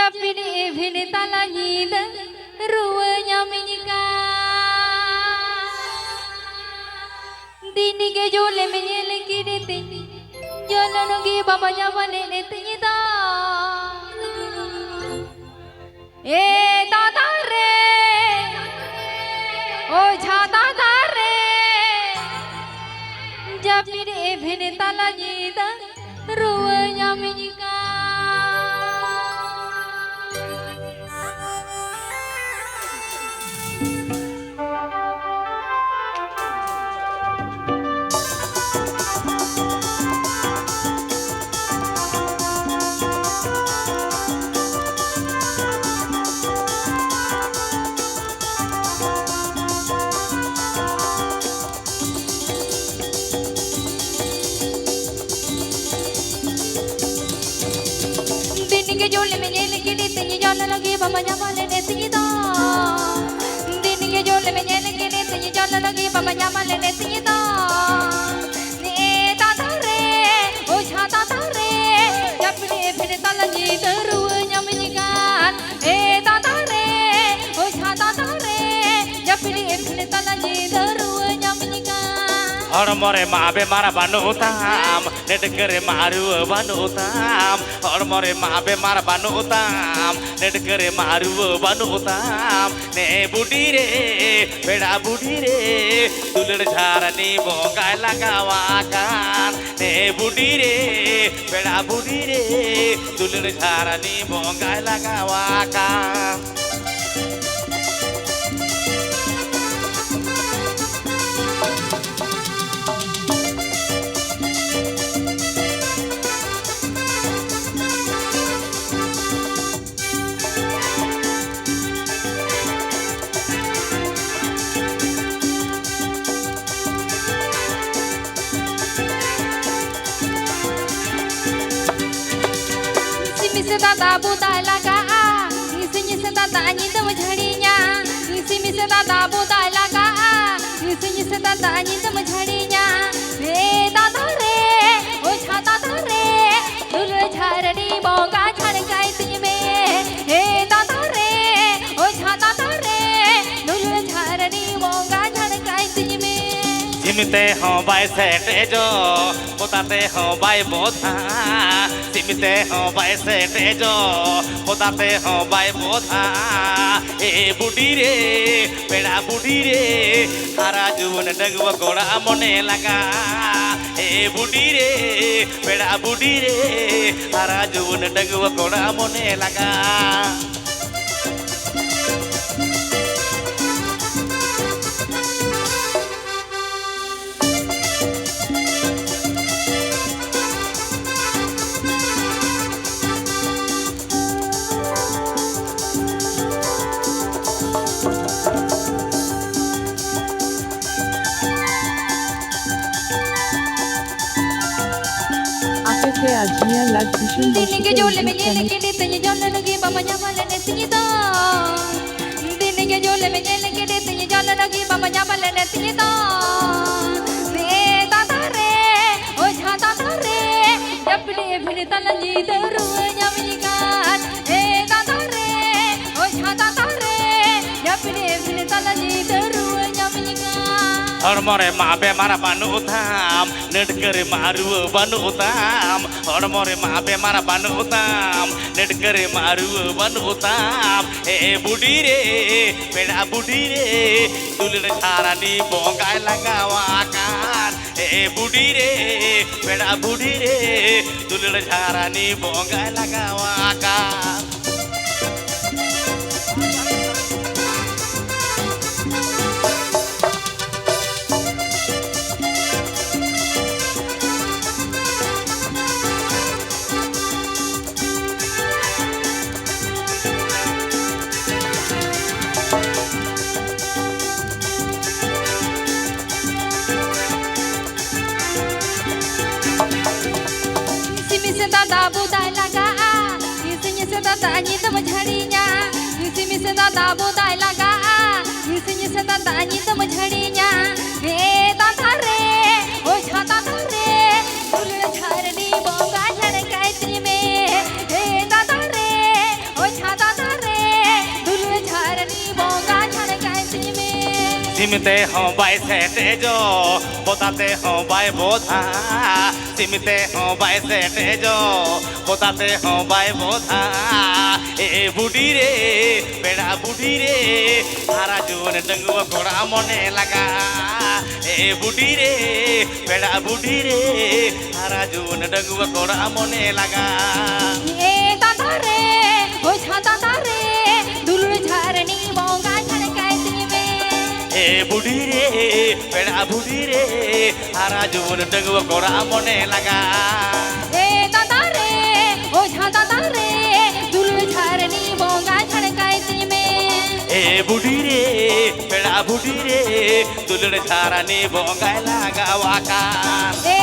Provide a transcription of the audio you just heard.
Japini vini talani da ruanya minika Dini ke jole menyele kiri tini Jalan ngi baba jawane ne tini da tata re jhata da re Japini vini talani da ruanya minika के जोले में jail के देते ये जान लगे बाबा जावाले देते ये दा दिन के जोले में जेल के देते ये जान लगे बाबा जावाले देते ये दा ने दादा रे ओ छाता रे जब ले फिर तल जी करू यमनिका दादा रे ओ छाता रे जब ले फिर तल जी करू यमनिका और मोरे माबे मारा बानुताम नेटकरे मारू बानुताम और मोरे माबे मारा बानुताम नेटकरे मारू बानुताम ने बुढ़ी रे बेड़ा बुढ़ी रे दुलड़ झारनी बोंगा लगावा कान ने बुढ़ी रे बेड़ा बुढ़ी रे दुलड़ झारनी बोंगा लगावा कान Tata buta laga isinya setata anjing temu jadinya isi setata buta laga isinya setata anjing temu jadinya tata re o chata re dulu jharani boga jharkai tujme tata re o chata re dulu jharani boga jharkai tujme सिमते हो bye सेटे जो पोताते हो bye बोधा सिमते हो bye सेटे जो पोताते हो bye बोधा बुढ़ी रे बेड़ा बुढ़ी रे हारा जुवन डगवा कोड़ा मने लगा बुढ़ी रे बेड़ा बुढ़ी रे हारा जुवन डगवा कोड़ा मने लगा आजिया लाल भूषण दिन के जोले में जेल के देते ये जान लगे बाबा जावाले देते ये दा दिन के जोले में जेल के देते ये जान लगे बाबा जावाले देते ये दा दादा रे ओ छाता रे जब ले फिर तल जी दरू यमनिका दादा रे ओ छाता रे जब ले फिर तल जी दरू यमनिका और मोरे माबे मारा बानुताम नेटकरे मारू बानुताम और मोरे माबे मारा बानुताम नेटकरे मारू बानुताम बुढ़ी रे बेड़ा बुढ़ी रे दुलड़ झारनी बोंगा लगावा कान बुढ़ी रे बेड़ा बुढ़ी रे दुलड़ झारनी बोंगा लगावा कान Tata buta laga isinya setata anjing temu jadinya isi setata buta laga isinya setata anjing temu jadinya tata re o chata re dulu jharani boga jharkai tujme tata re सिमते हो बाई सेटे जो बताते हो बाई बोधा सिमते हो by सेटे जो बताते हो by बोधा ए बुढ़ी रे बेड़ा बुढ़ी रे सारा जीवन डंगुआ घोड़ा मने लगा ए बुढ़ी रे बेड़ा बुढ़ी रे सारा जीवन डंगुआ घोड़ा मने लगा ए दादा रे ओ छा दादा रे दुलुर झरनी बोंगा छड़काती में ए बुढ़ी रे बेड़ा बुढ़ी रे सारा जीवन डंगुआ घोड़ा मने लगा ए दादा रे ओ छा दादा रे दुलुर झरनी बोंगा छड़काती में ए बुढ़ी रे बेड़ा बुढ़ी रे दुलड़ झारानी बोंगाय लगा वाका ए